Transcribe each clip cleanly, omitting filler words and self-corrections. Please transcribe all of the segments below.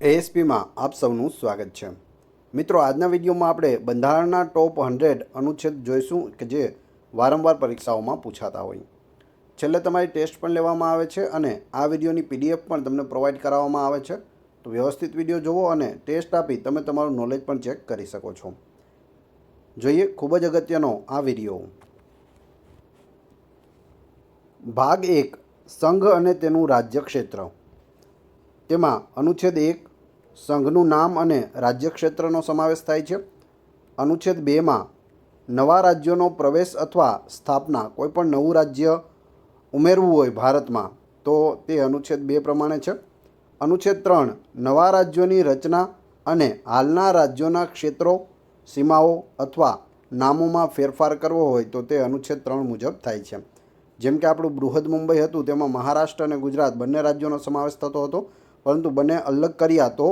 એએસપીમાં આપ સૌનું સ્વાગત છે. મિત્રો, આજના વિડીયોમાં આપણે બંધારણના ટોપ 100 અનુચ્છેદ જોઈશું કે જે વારંવાર પરીક્ષાઓમાં પૂછાતા હોય. છેલ્લે તમારી ટેસ્ટ પણ લેવામાં આવે છે અને આ વિડીયોની પીડીએફ પણ તમને પ્રોવાઈડ કરાવવામાં આવે છે. તો વ્યવસ્થિત વિડીયો જુઓ અને ટેસ્ટ આપી તમે તમારું નોલેજ પણ ચેક કરી શકો છો. જોઈએ ખૂબ જ અગત્યનો આ વિડીયો. ભાગ 1, સંઘ અને તેનું રાજ્ય ક્ષેત્ર. તેમાં અનુચ્છેદ 1, સંઘનું નામ અને રાજ્ય ક્ષેત્રનો સમાવેશ થાય છે. અનુચ્છેદ 2માં નવા રાજ્યોનો પ્રવેશ અથવા સ્થાપના, કોઈપણ નવું રાજ્ય ઉમેરવું હોય ભારતમાં તો તે અનુચ્છેદ 2 પ્રમાણે છે. અનુચ્છેદ 3, નવા રાજ્યોની રચના અને હાલના રાજ્યોના ક્ષેત્રો, સીમાઓ અથવા નામોમાં ફેરફાર કરવો હોય તો તે અનુચ્છેદ 3 મુજબ થાય છે. જેમ કે આપણું બૃહદ મુંબઈ હતું તેમાં મહારાષ્ટ્ર અને ગુજરાત બંને રાજ્યોનો સમાવેશ થતો હતો, પરંતુ બંને અલગ કર્યા તો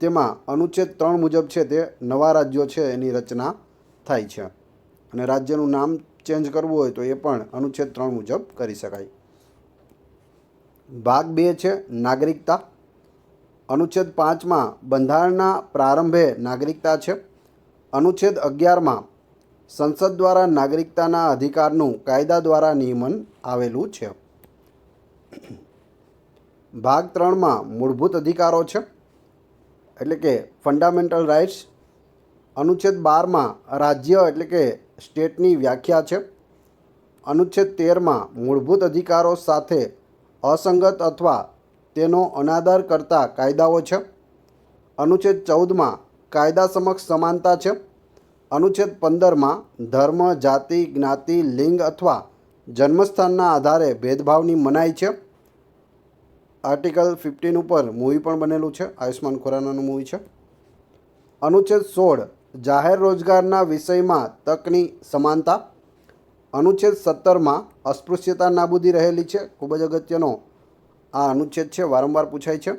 તેમાં અનુચ્છેદ 3 મુજબ છે તે નવા રાજ્યો છે એની રચના થાય છે. અને રાજ્યનું નામ ચેન્જ કરવું હોય તો એ પણ અનુચ્છેદ 3 મુજબ કરી શકાય. ભાગ 2 છે નાગરિકતા. અનુચ્છેદ 5માં બંધારણના પ્રારંભે નાગરિકતા છે. અનુચ્છેદ 11માં સંસદ દ્વારા નાગરિકતાના અધિકારનું કાયદા દ્વારા નિયમન આવેલું છે. ભાગ 3માં મૂળભૂત અધિકારો છે, એટલે કે ફંડામેન્ટલ રાઇટ્સ. અનુચ્છેદ 12માં રાજ્ય એટલે કે સ્ટેટની વ્યાખ્યા છે. અનુચ્છેદ 13માં મૂળભૂત અધિકારો સાથે અસંગત અથવા તેનો અનાદર કરતા કાયદાઓ છે. અનુચ્છેદ 14માં કાયદા સમક્ષ સમાનતા છે. અનુચ્છેદ 15માં ધર્મ, જાતિ, જ્ઞાતિ, લિંગ અથવા જન્મસ્થાનના આધારે ભેદભાવની મનાઈ છે. આર્ટિકલ 15 ઉપર મૂવી પણ બનેલું છે, આયુષ્માન ખુરાનાનું મૂવી છે. અનુચ્છેદ 16 જાહેર રોજગારના વિષયમાં તકની સમાનતા. અનુચ્છેદ 17માં અસ્પૃશ્યતા નાબૂદી રહેલી છે. ખૂબ જ અગત્યનો આ અનુચ્છેદ છે, વારંવાર પૂછાય છે.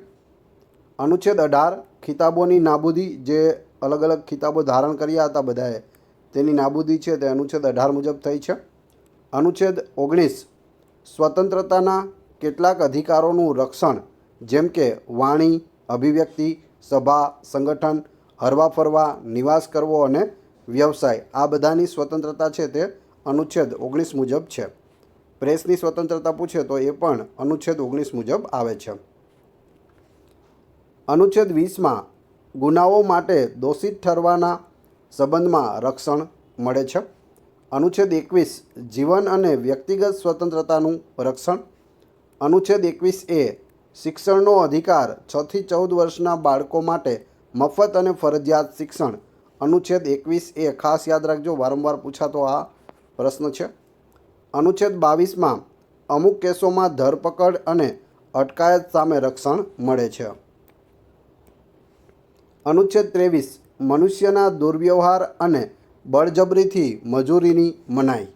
અનુચ્છેદ 18 ખિતાબોની નાબૂદી, જે અલગ અલગ ખિતાબો ધારણ કર્યા હતા બધાએ, તેની નાબૂદી છે તે અનુચ્છેદ 18 મુજબ થઈ છે. અનુચ્છેદ 19 સ્વતંત્રતાના કેટલાક અધિકારોનું રક્ષણ, જેમ કે વાણી, અભિવ્યક્તિ, સભા, સંગઠન, હરવા ફરવા, નિવાસ કરવો અને વ્યવસાય, આ બધાની સ્વતંત્રતા છે તે અનુચ્છેદ 19 મુજબ છે. પ્રેસની સ્વતંત્રતા પૂછે તો એ પણ અનુચ્છેદ 19 મુજબ આવે છે. અનુચ્છેદ 20માં ગુનાઓ માટે દોષિત ઠરવાના સંબંધમાં રક્ષણ મળે છે. અનુચ્છેદ 21 જીવન અને વ્યક્તિગત સ્વતંત્રતાનું રક્ષણ. અનુચ્છેદ 21A શિક્ષણનો અધિકાર, 6 થી 14 વર્ષના બાળકો માટે મફત અને ફરજિયાત શિક્ષણ. અનુચ્છેદ 21A ખાસ યાદ રાખજો, વારંવાર પૂછાતો આ પ્રશ્ન છે. અનુચ્છેદ 22માં અમુક કેસોમાં ધરપકડ અને અટકાયત સામે રક્ષણ મળે છે. અનુચ્છેદ 23 મનુષ્યના દુર્વ્યવહાર અને બળજબરીથી મજૂરીની મનાઈ.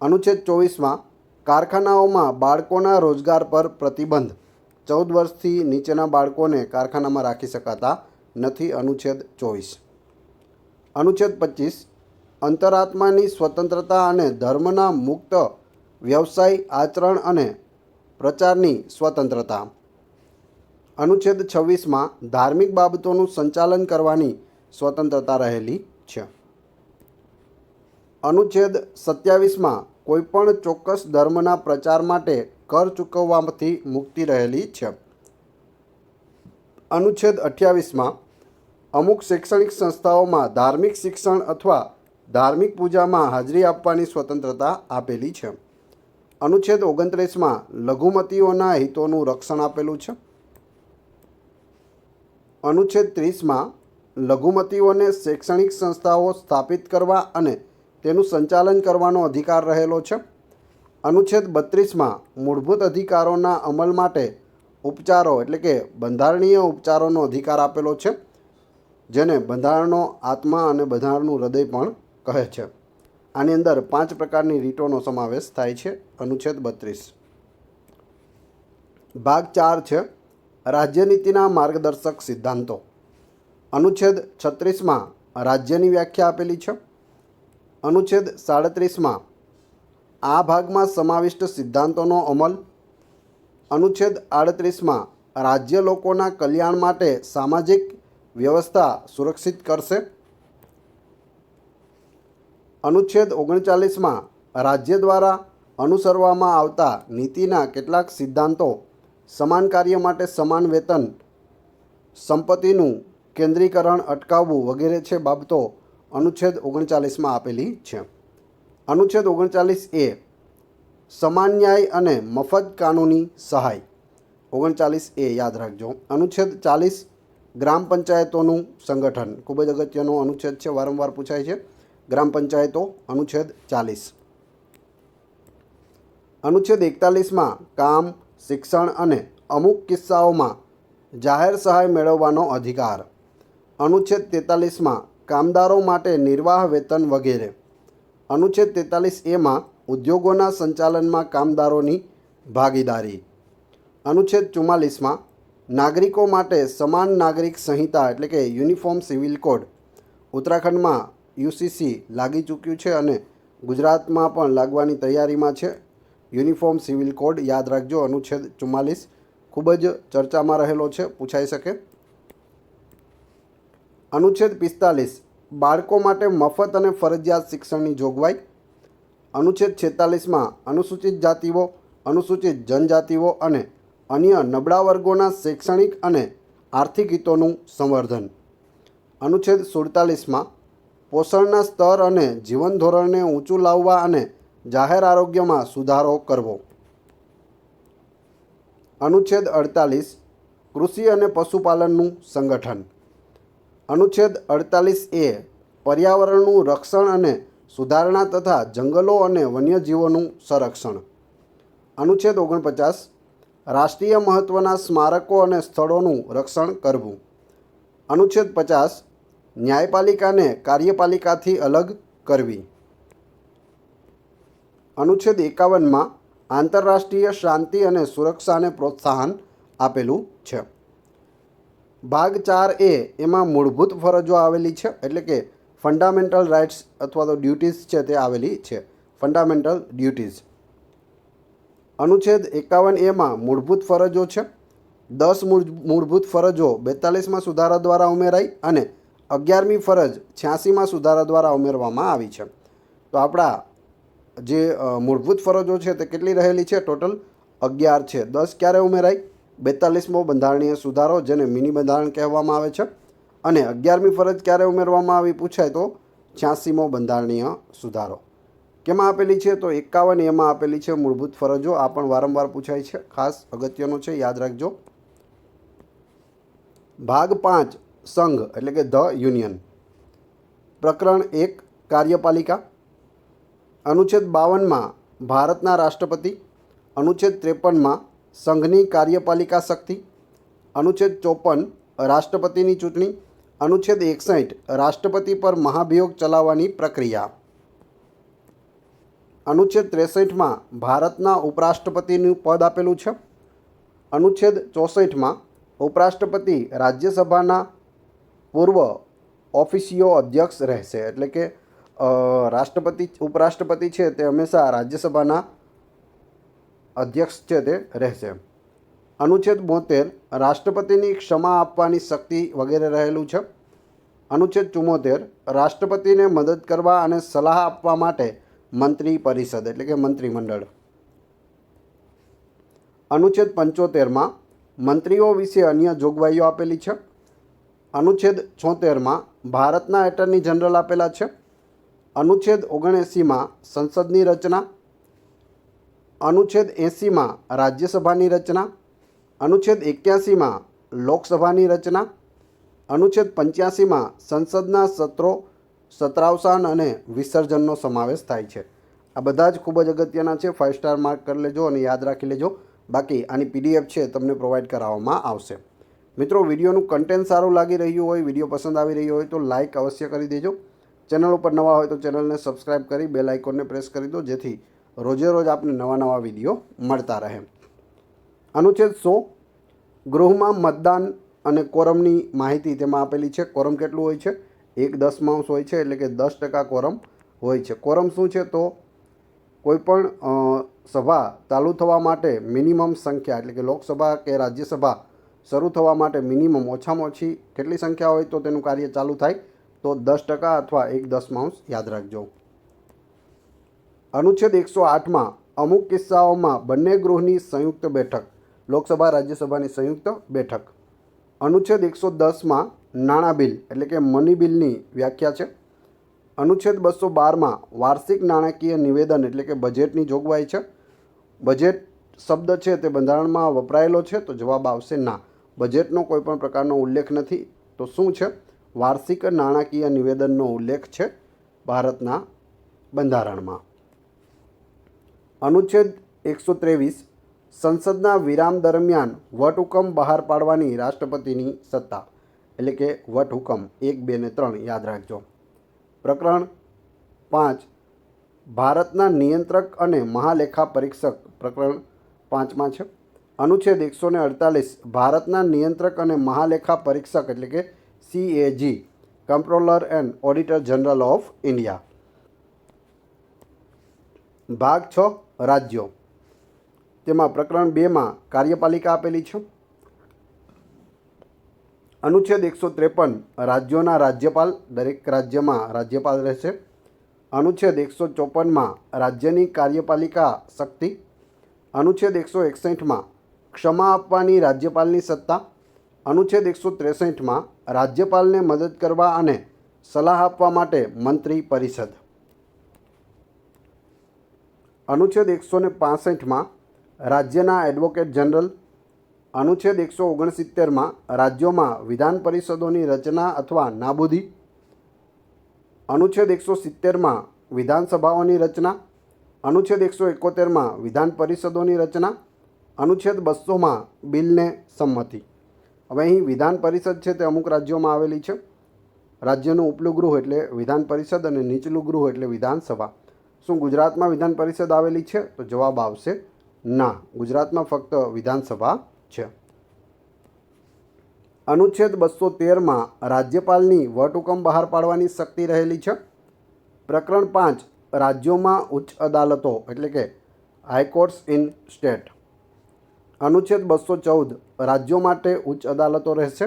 અનુચ્છેદ 24માં કારખાનાઓમાં બાળકોના રોજગાર પર પ્રતિબંધ, 14 વર્ષથી નીચેના બાળકોને કારખાનામાં રાખી શકાતા નથી. અનુચ્છેદ 24. અનુચ્છેદ 25 અંતરાત્માની સ્વતંત્રતા અને ધર્મના મુક્ત વ્યવસાય, આચરણ અને પ્રચારની સ્વતંત્રતા. અનુચ્છેદ 26માં ધાર્મિક બાબતોનું સંચાલન કરવાની સ્વતંત્રતા રહેલી છે. અનુચ્છેદ 27માં કોઈપણ ચોક્કસ ધર્મના પ્રચાર માટે કર ચૂકવવાથી મુક્તિ રહેલી છે. અનુચ્છેદ 28માં અમુક શૈક્ષણિક સંસ્થાઓમાં ધાર્મિક શિક્ષણ અથવા ધાર્મિક પૂજામાં હાજરી આપવાની સ્વતંત્રતા આપેલી છે. અનુચ્છેદ 29માં લઘુમતીઓના હિતોનું રક્ષણ આપેલું છે. અનુચ્છેદ 30માં લઘુમતીઓને શૈક્ષણિક સંસ્થાઓ સ્થાપિત કરવા અને તેનું સંચાલન કરવાનો અધિકાર રહેલો છે. અનુચ્છેદ 32માં મૂળભૂત અધિકારોના અમલ માટે ઉપચારો એટલે કે બંધારણીય ઉપચારોનો અધિકાર આપેલો છે, જેને બંધારણનો આત્મા અને બંધારણનું હૃદય પણ કહે છે. આની અંદર 5 પ્રકારની રીતોનો સમાવેશ થાય છે. અનુચ્છેદ 32. ભાગ 4 છે રાજ્યનીતિના માર્ગદર્શક સિદ્ધાંતો. અનુચ્છેદ 36માં રાજ્યની વ્યાખ્યા આપેલી છે. અનુચ્છેદ 37માં આ ભાગમાં સમાવિષ્ટ સિદ્ધાંતોનો અમલ. અનુચ્છેદ 38માં રાજ્ય લોકોના કલ્યાણ માટે સામાજિક વ્યવસ્થા સુરક્ષિત કરશે. અનુચ્છેદ 39માં રાજ્ય દ્વારા અનુસરવામાં આવતા નીતિના કેટલાક સિદ્ધાંતો સમાન કાર્ય માટે સમાન વેતન, સંપત્તિનું કેન્દ્રીકરણ અટકાવવું વગેરે છે બાબતો અનુચ્છેદ 39માં આપેલી છે. અનુચ્છેદ 39A સમાન ન્યાય અને મફત કાનૂની સહાય. 39A યાદ રાખજો. અનુચ્છેદ 40 ગ્રામ પંચાયતોનું સંગઠન. ખૂબ જ અગત્યનો અનુચ્છેદ છે, વારંવાર પૂછાય છે. ગ્રામ પંચાયતો અનુચ્છેદ 40. અનુચ્છેદ 41માં કામ, શિક્ષણ અને અમુક કિસ્સાઓમાં જાહેર સહાય મેળવવાનો અધિકાર. અનુચ્છેદ 43માં કામદારો માટે નિર્વાહ વેતન વગેરે. અનુચ્છેદ 43Aમાં ઉદ્યોગોના સંચાલનમાં કામદારોની ભાગીદારી. અનુચ્છેદ 44માં નાગરિકો માટે સમાન નાગરિક સંહિતા એટલે કે યુનિફોર્મ સિવિલ કોડ. ઉત્તરાખંડમાં યુસીસી લાગી ચૂક્યું છે અને ગુજરાતમાં પણ લાગવાની તૈયારીમાં છે. યુનિફોર્મ સિવિલ કોડ યાદ રાખજો. અનુચ્છેદ 44 ખૂબ જ ચર્ચામાં રહેલો છે, પૂછાઈ શકે. અનુચ્છેદ 45 બાળકો માટે મફત અને ફરજિયાત શિક્ષણની જોગવાઈ. અનુચ્છેદ 46માં અનુસૂચિત જાતિઓ, અનુસૂચિત જનજાતિઓ અને અન્ય નબળા વર્ગોના શૈક્ષણિક અને આર્થિક હિતોનું સંવર્ધન. અનુચ્છેદ 47માં પોષણના સ્તર અને જીવન ધોરણને ઊંચું લાવવા અને જાહેર આરોગ્યમાં સુધારો કરવો. અનુચ્છેદ 48 કૃષિ અને પશુપાલનનું સંગઠન. અનુચ્છેદ 48A પર્યાવરણનું રક્ષણ અને સુધારણા તથા જંગલો અને વન્યજીવોનું સંરક્ષણ. અનુચ્છેદ 49 રાષ્ટ્રીય મહત્ત્વના સ્મારકો અને સ્થળોનું રક્ષણ કરવું. અનુચ્છેદ 50 ન્યાયપાલિકાને કાર્યપાલિકાથી અલગ કરવી. અનુચ્છેદ 51માં આંતરરાષ્ટ્રીય શાંતિ અને સુરક્ષાને પ્રોત્સાહન આપેલું છે. ભાગ 4A એમાં મૂળભૂત ફરજો આવેલી છે, એટલે કે ફંડામેન્ટલ રાઇટ્સ અથવા તો ડ્યુટીઝ છે તે આવેલી છે. Fundamental duties. અનુચ્છેદ 51Aમાં મૂળભૂત ફરજો છે. 10 મૂળભૂત ફરજો 42માં સુધારા દ્વારા ઉમેરાઈ અને 11મી ફરજ 86માં સુધારા દ્વારા ઉમેરવામાં આવી છે. તો આપણા જે મૂળભૂત ફરજો છે તે કેટલી રહેલી છે? ટોટલ 11 છે. 10 ક્યારે ઉમેરાઈ? 42મો બંધારણીય સુધારો, જેને મિની બંધારણ કહેવામાં આવે છે. અને 11મી ફરજ ક્યારે ઉમેરવામાં આવી પૂછાય તો 86મો બંધારણીય સુધારો. કેમાં આપેલી છે? તો 51Aમાં આપેલી છે મૂળભૂત ફરજો. આ પણ વારંવાર પૂછાય છે, ખાસ અગત્યનો છે, યાદ રાખજો. ભાગ 5 સંઘ એટલે કે ધ યુનિયન. પ્રકરણ 1 કાર્યપાલિકા. અનુચ્છેદ 52માં ભારતના રાષ્ટ્રપતિ. અનુચ્છેદ 53માં સંઘની કાર્યપાલિકા શક્તિ. અનુચ્છેદ 54 રાષ્ટ્રપતિની ચૂંટણી. અનુચ્છેદ 61 રાષ્ટ્રપતિ પર મહાભિયોગ ચલાવવાની પ્રક્રિયા. અનુચ્છેદ 63માં ભારતના ઉપરાષ્ટ્રપતિનું પદ આપેલું છે. અનુચ્છેદ 64માં ઉપરાષ્ટ્રપતિ રાજ્યસભાના પૂર્વ ઓફિસિયો અધ્યક્ષ રહેશે, એટલે કે ઉપરાષ્ટ્રપતિ છે તે હંમેશા રાજ્યસભાના અધ્યક્ષ છે તે રહેશે. અનુચ્છેદ 72 રાષ્ટ્રપતિની ક્ષમા આપવાની શક્તિ વગેરે રહેલું છે. અનુચ્છેદ 74 રાષ્ટ્રપતિને મદદ કરવા અને સલાહ આપવા માટે મંત્રી પરિષદ એટલે કે મંત્રીમંડળ. અનુચ્છેદ 75માં મંત્રીઓ વિશે અન્ય જોગવાઈઓ આપેલી છે. અનુચ્છેદ 76માં ભારતના એટર્ની જનરલ આપેલા છે. અનુચ્છેદ 79માં સંસદની રચના. અનુચ્છેદ 80માં રાજ્યસભાની રચના. અનુચ્છેદ 81માં લોકસભાની રચના. અનુચ્છેદ 85માં સંસદના સત્રો, સત્રાવસાન અને વિસર્જનનો સમાવેશ થાય છે. આ બધા જ ખૂબ જ અગત્યના છે. 5 સ્ટાર માર્ક કરી લેજો અને યાદ રાખી લેજો. બાકી આની PDF છે તમને પ્રોવાઈડ કરાવવામાં આવશે. મિત્રો, વિડીયોનું કન્ટેન્ટ સારું લાગી રહ્યું હોય, વિડીયો પસંદ આવી રહ્યો હોય તો લાઇક અવશ્ય કરી દેજો. ચેનલ ઉપર નવા હોય તો ચેનલને સબસ્ક્રાઈબ કરી બેલ આઇકોનને પ્રેસ કરી દો, જેથી રોજે રોજ આપને નવા વિડીયો મળતા રહે. અનુચ્છેદ 100 ગૃહમાં મતદાન અને કોરમની માહિતી તેમાં આપેલી છે. કોરમ કેટલું હોય છે? 1/10 હોય છે, એટલે કે 10% કોરમ હોય છે. કોરમ શું છે? તો કોઈપણ સભા ચાલુ થવા માટે મિનિમમ સંખ્યા એટલે કે લોકસભા કે રાજ્યસભા શરૂ થવા માટે મિનિમમ ઓછામાં ઓછી કેટલી સંખ્યા હોય તો તેનું કાર્ય ચાલુ થાય? તો 10% અથવા 1/10 યાદ રાખજો. અનુચ્છેદ 108માં અમુક કિસ્સાઓમાં બંને ગૃહની સંયુક્ત બેઠક, લોકસભા રાજ્યસભાની સંયુક્ત બેઠક. અનુચ્છેદ 110માં નાણાં બિલ એટલે કે મની બિલની વ્યાખ્યા છે. અનુચ્છેદ 212માં વાર્ષિક નાણાકીય નિવેદન એટલે કે બજેટની જોગવાઈ છે. બજેટ શબ્દ છે તે બંધારણમાં વપરાયેલો છે, તો જવાબ આવશે ના. બજેટનો કોઈ પણ પ્રકારનો ઉલ્લેખ નથી. તો શું છે? વાર્ષિક નાણાકીય નિવેદનનો ઉલ્લેખ છે ભારતના બંધારણમાં. અનુચ્છેદ 123 સંસદના વિરામ દરમિયાન વટહુકમ બહાર પાડવાની રાષ્ટ્રપતિની સત્તા એટલે કે વટહુકમ 1, 2 ને 3 યાદ રાખજો. પ્રકરણ 5 ભારતના નિયંત્રક અને મહાલેખા પરીક્ષક પ્રકરણ 5માં છે. અનુચ્છેદ 148 ભારતના નિયંત્રક અને મહાલેખા પરીક્ષક એટલે કે CAG comptroller and auditor general of India. ભાગ 6 રાજ્યો. તેમાં પ્રકરણ 2માં કાર્યપાલિકા આપેલી છે. અનુચ્છેદ 153 રાજ્યોના રાજ્યપાલ, દરેક રાજ્યમાં રાજ્યપાલ રહેશે. અનુચ્છેદ 154માં રાજ્યની કાર્યપાલિકા શક્તિ. અનુચ્છેદ 161માં ક્ષમા આપવાની રાજ્યપાલની સત્તા. અનુચ્છેદ 163માં રાજ્યપાલને મદદ કરવા અને સલાહ આપવા માટે મંત્રી પરિષદ. અનુચ્છેદ 165માં રાજ્યના એડવોકેટ જનરલ. અનુચ્છેદ 169માં રાજ્યોમાં વિધાન પરિષદોની રચના અથવા નાબૂદી. અનુચ્છેદ 170માં વિધાનસભાઓની રચના. અનુચ્છેદ 171માં વિધાન પરિષદોની રચના. અનુચ્છેદ 200માં બિલને સંમતિ. હવે અહીં વિધાન પરિષદ છે તે અમુક રાજ્યોમાં આવેલી છે. રાજ્યનું ઉપલું ગૃહ એટલે વિધાન પરિષદ અને નીચલું ગૃહ એટલે વિધાનસભા. શું ગુજરાતમાં વિધાન પરિષદ આવેલી છે? તો જવાબ આવશે ના. ગુજરાતમાં ફક્ત વિધાનસભા છે. અનુચ્છેદ 213માં રાજ્યપાલની વટહુકમ બહાર પાડવાની શક્તિ રહેલી છે. પ્રકરણ 5 રાજ્યોમાં ઉચ્ચ અદાલતો એટલે કે હાઈકોર્ટ્સ ઇન સ્ટેટ. અનુચ્છેદ 214 રાજ્યો માટે ઉચ્ચ અદાલતો રહેશે.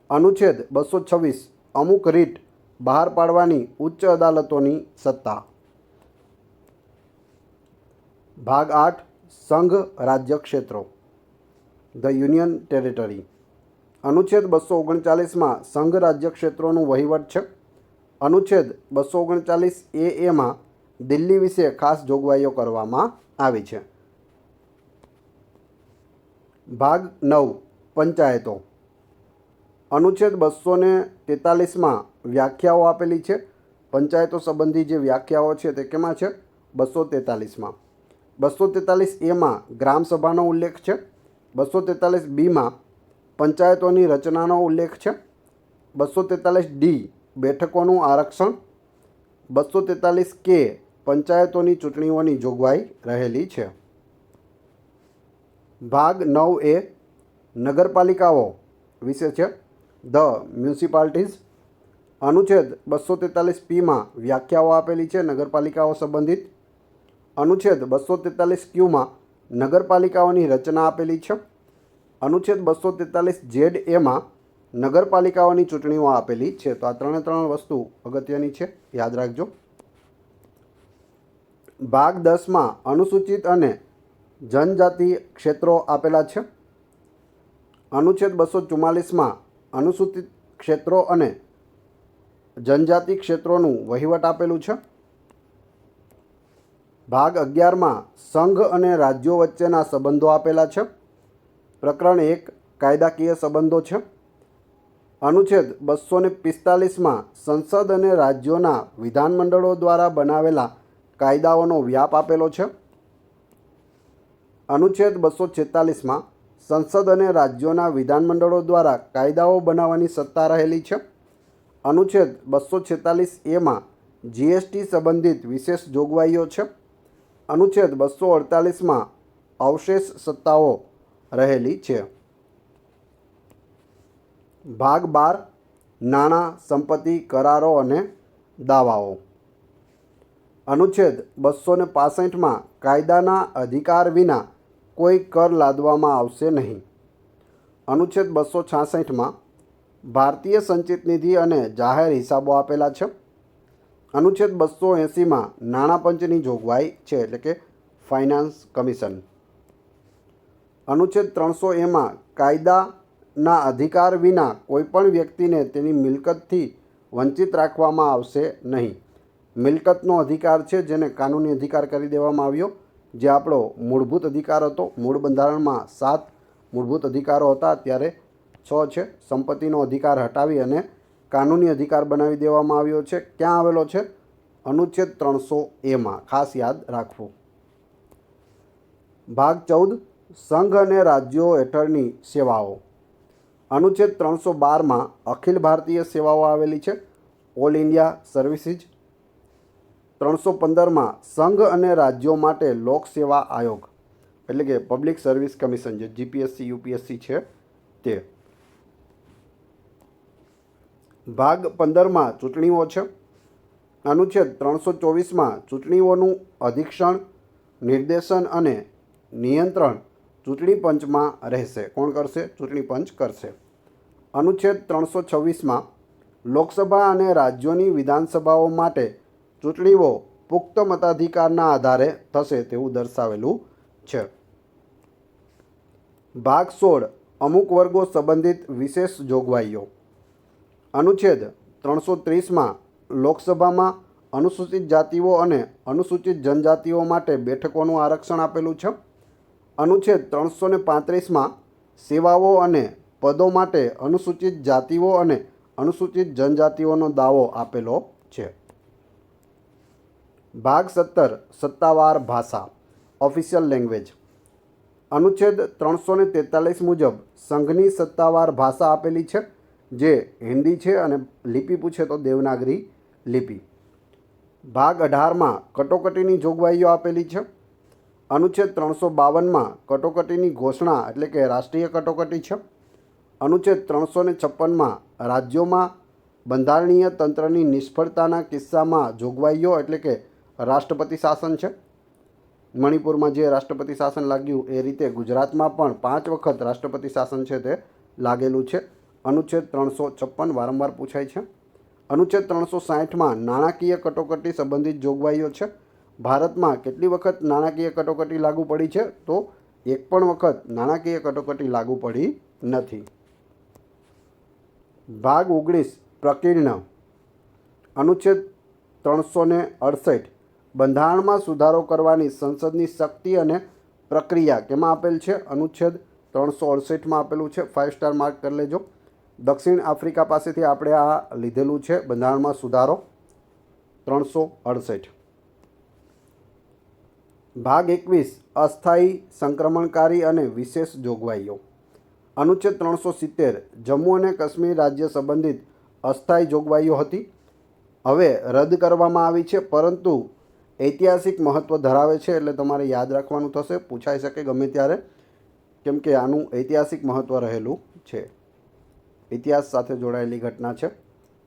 અનુચ્છેદ 226 અમુક રીટ બહાર પાડવાની ઉચ્ચ અદાલતોની સત્તા. ભાગ 8 સંઘ રાજ્ય ક્ષેત્રો ધ યુનિયન ટેરેટરી. અનુચ્છેદ 239માં સંઘ રાજ્ય ક્ષેત્રોનું વહીવટ છે. અનુચ્છેદ 239 માં દિલ્હી વિશે ખાસ જોગવાઈઓ કરવામાં આવી છે. ભાગ 9 પંચાયતો. અનુચ્છેદ 243માં વ્યાખ્યાઓ આપેલી છે. પંચાયતો સંબંધી જે વ્યાખ્યાઓ છે તે કેમાં છે? 243માં. 243 ગ્રામસભાનો ઉલ્લેખ છે. 243 પંચાયતોની રચનાનો ઉલ્લેખ છે. 243 બેઠકોનું આરક્ષણ. 243 પંચાયતોની ચૂંટણીઓની જોગવાઈ રહેલી છે. ભાગ 9 નગરપાલિકાઓ વિશે છે. ધ મ્યુનિસિપાલિટીઝ. અનુચ્છેદ 243 વ્યાખ્યાઓ આપેલી છે નગરપાલિકાઓ સંબંધિત. અનુચ્છેદ 243 નગરપાલિકાઓની રચના આપેલી છે. અનુચ્છેદ 243 નગરપાલિકાઓની ચૂંટણીઓ આપેલી છે. તો આ 3 વસ્તુ અગત્યની છે, યાદ રાખજો. ભાગ 10 અનુસૂચિત અને જનજાતિ ક્ષેત્રો આપેલા છે. અનુચ્છેદ 244 અનુસૂચિત ક્ષેત્રો અને જનજાતિ ક્ષેત્રોનું વહીવટ આપેલું છે. ભાગ 11 સંઘ અને રાજ્યો વચ્ચેના સંબંધો આપેલા છે. પ્રકરણ 1 કાયદાકીય સંબંધો છે. અનુચ્છેદ 245 સંસદ અને રાજ્યોના વિધાનમંડળો દ્વારા બનાવેલા કાયદાઓનો વ્યાપ આપેલો છે. અનુચ્છેદ 246 સંસદ અને રાજ્યોના વિધાનમંડળો દ્વારા કાયદાઓ બનાવવાની સત્તા રહેલી છે. અનુચ્છેદ 246 GST સંબંધિત વિશેષ જોગવાઈઓ છે. અનુચ્છેદ 248 અવશેષ સત્તાઓ રહેલી છે. ભાગ 12 નાણાં, સંપત્તિ, કરારો અને દાવાઓ. અનુચ્છેદ 265 કાયદાના અધિકાર વિના કોઈ કર લાદવામાં આવશે નહીં. અનુચ્છેદ 266માં ભારતીય સંચિત નિધિ અને જાહેર હિસાબો આપેલા છે. અનુચ્છેદ 280માં નાણાં પંચની જોગવાઈ છે, એટલે કે ફાઇનાન્સ કમિશન. અનુચ્છેદ 300A કાયદાના અધિકાર વિના કોઈપણ વ્યક્તિને તેની મિલકતથી વંચિત રાખવામાં આવશે નહીં. મિલકતનો અધિકાર છે જેને કાનૂની અધિકાર કરી દેવામાં આવ્યો, જે આપણો મૂળભૂત અધિકાર હતો. મૂળ બંધારણમાં 7 મૂળભૂત અધિકારો હતા, ત્યારે 6 છે. સંપત્તિનો અધિકાર હટાવી અને કાનૂની અધિકાર બનાવી દેવામાં આવ્યો છે. ક્યાં આવેલો છે? અનુચ્છેદ 300A. ખાસ યાદ રાખવું. ભાગ 14 સંઘ અને રાજ્યો હેઠળની સેવાઓ. અનુચ્છેદ 312માં અખિલ ભારતીય સેવાઓ આવેલી છે, ઓલ ઇન્ડિયા સર્વિસીસ. 315માં સંઘ અને રાજ્યો માટે લોક સેવા આયોગ, એટલે કે પબ્લિક સર્વિસ કમિશન, જે જીપીએસસી યુપીએસસી છે તે. ભાગ 15માં ચૂંટણીઓ છે. અનુચ્છેદ 324માં ચૂંટણીઓનું અધિક્ષણ, નિર્દેશન અને નિયંત્રણ ચૂંટણી પંચમાં રહેશે. કોણ કરશે? ચૂંટણી પંચ કરશે. અનુચ્છેદ 326માં લોકસભા અને રાજ્યોની વિધાનસભાઓ માટે ચૂંટણીઓ પુખ્ત મતાધિકારના આધારે થશે તેવું દર્શાવેલું છે. ભાગ 16 અમુક વર્ગો સંબંધિત વિશેષ જોગવાઈઓ. અનુચ્છેદ 330માં લોકસભામાં અનુસૂચિત જાતિઓ અને અનુસૂચિત જનજાતિઓ માટે બેઠકોનું આરક્ષણ આપેલું છે. અનુચ્છેદ 335માં સેવાઓ અને પદો માટે અનુસૂચિત જાતિઓ અને અનુસૂચિત જનજાતિઓનો દાવો આપેલો છે. ભાગ 17 સત્તાવાર ભાષા, ઓફિશિયલ લેંગ્વેજ. અનુચ્છેદ 343 મુજબ સંઘની સત્તાવાર ભાષા આપેલી છે, જે હિન્દી છે અને લિપિ પૂછે તો દેવનાગરી લિપિ. ભાગ 18માં કટોકટીની જોગવાઈઓ આપેલી છે. અનુચ્છેદ 352માં કટોકટીની ઘોષણા, એટલે કે રાષ્ટ્રીય કટોકટી છે. અનુચ્છેદ 356માં રાજ્યોમાં બંધારણીય તંત્રની નિષ્ફળતાના કિસ્સામાં જોગવાઈઓ, એટલે કે રાષ્ટ્રપતિ શાસન છે. મણિપુરમાં જે રાષ્ટ્રપતિ શાસન લાગ્યું એ રીતે ગુજરાતમાં પણ 5 વખત રાષ્ટ્રપતિ શાસન છે તે લાગેલું છે. અનુચ્છેદ 356 વારંવાર પૂછાય છે. અનુચ્છેદ 360માં નાણાકીય કટોકટી સંબંધિત જોગવાઈઓ છે. ભારતમાં કેટલી વખત નાણાકીય કટોકટી લાગુ પડી છે? તો એક પણ વખત નાણાકીય કટોકટી લાગુ પડી નથી. ભાગ 19 પ્રકીર્ણ. અનુચ્છેદ 368 બંધારણમાં સુધારો કરવાની સંસદની શક્તિ અને પ્રક્રિયા કેમાં આપેલ છે? અનુચ્છેદ 368માં આપેલું છે. 5 સ્ટાર માર્ક કરી લેજો. દક્ષિણ આફ્રિકા પાસેથી આપણે આ લીધેલું છે, બંધારણમાં સુધારો 368. ભાગ 21 અસ્થાયી, સંક્રમણકારી અને વિશેષ જોગવાઈઓ. અનુચ્છેદ 370 જમ્મુ અને કાશ્મીર રાજ્ય સંબંધિત અસ્થાયી જોગવાઈઓ હતી, હવે રદ કરવામાં આવી છે, પરંતુ ઐતિહાસિક મહત્ત્વ ધરાવે છે, એટલે તમારે યાદ રાખવાનું થશે. પૂછાઈ શકે ગમે ત્યારે, કેમ કે આનું ઐતિહાસિક મહત્ત્વ રહેલું છે. ઇતિહાસ સાથે જોડાયેલી ઘટના છે.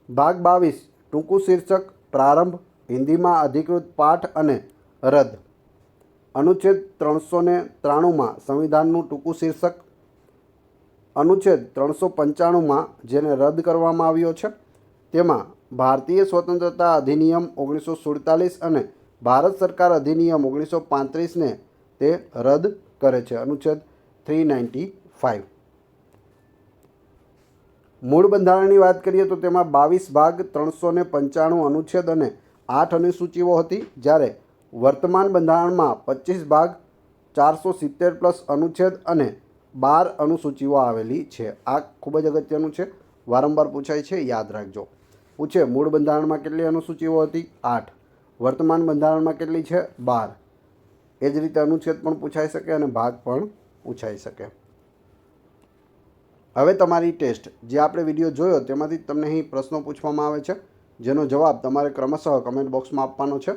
ભાગ 22 ટૂંકું શીર્ષક પ્રારંભ, હિન્દીમાં અધિકૃત પાઠ અને રદ. અનુચ્છેદ 393માં સંવિધાનનું ટૂંકું શીર્ષક. અનુચ્છેદ 395માં જેને રદ કરવામાં આવ્યો છે, તેમાં ભારતીય સ્વતંત્રતા અધિનિયમ 1947 અને ભારત સરકાર અધિનિયમ 1935ને તે રદ કરે છે. અનુચ્છેદ 395. મૂળ બંધારણની વાત કરીએ તો તેમાં 22 ભાગ, 395 અનુચ્છેદ અને 8 અનુસૂચિઓ હતી, જ્યારે વર્તમાન બંધારણમાં 25 ભાગ, 470+ અનુચ્છેદ અને 12 અનુસૂચિઓ આવેલી છે. આ ખૂબ જ અગત્યનું છે, વારંવાર પૂછાય છે, યાદ રાખજો. પૂછે મૂળ બંધારણમાં કેટલી અનુસૂચિઓ હતી? 8. વર્તમાન બંધારણમાં કેટલી છે? 12. એ જ રીતે અનુચ્છેદ પણ પૂછાઈ શકે અને ભાગ પણ પૂછાઈ શકે. હવે તમારી ટેસ્ટ, જે આપણે વિડીયો જોયો તેમાંથી તમને અહીં પ્રશ્નો પૂછવામાં આવે છે, જેનો જવાબ તમારે ક્રમશઃ કમેન્ટ બોક્સમાં આપવાનો છે,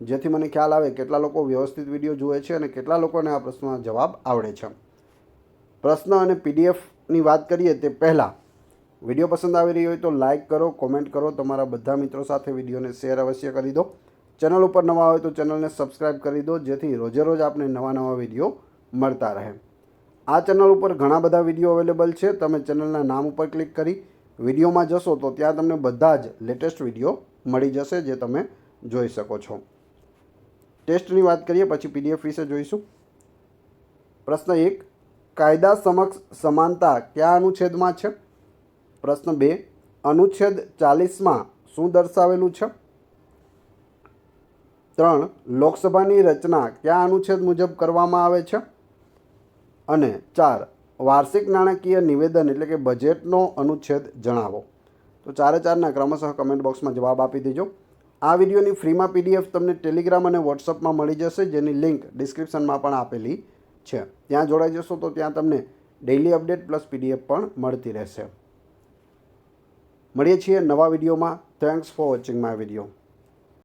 જેથી મને ખ્યાલ આવે કેટલા લોકો વ્યવસ્થિત વિડીયો જુએ છે અને કેટલા લોકોને આ પ્રશ્નોના જવાબ આવડે છે. પ્રશ્ન અને પીડીએફની વાત કરીએ તે પહેલાં વિડીયો પસંદ આવી રહ્યો હોય તો લાઇક કરો, કોમેન્ટ કરો, તમારા બધા મિત્રો સાથે વિડીયોને શેર અવશ્ય કરી દો. ચેનલ ઉપર નવા હોય તો ચેનલને સબસ્ક્રાઈબ કરી દો, જેથી રોજે રોજ આપણે નવા વિડીયો મળતા રહે. આ ચેનલ ઉપર ઘણા બધા વિડીયો અવેલેબલ છે. તમે ચેનલના નામ ઉપર ક્લિક કરી વિડીયોમાં જશો તો ત્યાં તમને બધા જ લેટેસ્ટ વિડીયો મળી જશે જે તમે જોઈ શકો છો. ટેસ્ટની વાત કરીએ પછી PDF વિશે જોઈશું. પ્રશ્ન 1, કાયદા સમક્ષ સમાનતા કયા અનુચ્છેદમાં છે? પ્રશ્ન 2, અનુચ્છેદ 40માં શું દર્શાવેલું છે? 3, લોકસભાની રચના કયા અનુચ્છેદ મુજબ કરવામાં આવે છે? અને 4, વાર્ષિક નાણાકીય નિવેદન એટલે કે બજેટનો અનુચ્છેદ જણાવો. તો 4 ક્રમશઃ કમેન્ટ બોક્સમાં જવાબ આપી દેજો. આ વિડીયોની ફ્રીમાં PDF તમને ટેલિગ્રામ અને વોટ્સઅપમાં મળી જશે, જેની લિંક ડિસ્ક્રિપ્શનમાં પણ આપેલી છે. ત્યાં જોડાઈ જશો તો ત્યાં તમને ડેઇલી અપડેટ પ્લસ PDF પણ મળતી રહેશે. મળીએ છીએ નવા વિડીયોમાં. Thanks for watching my video.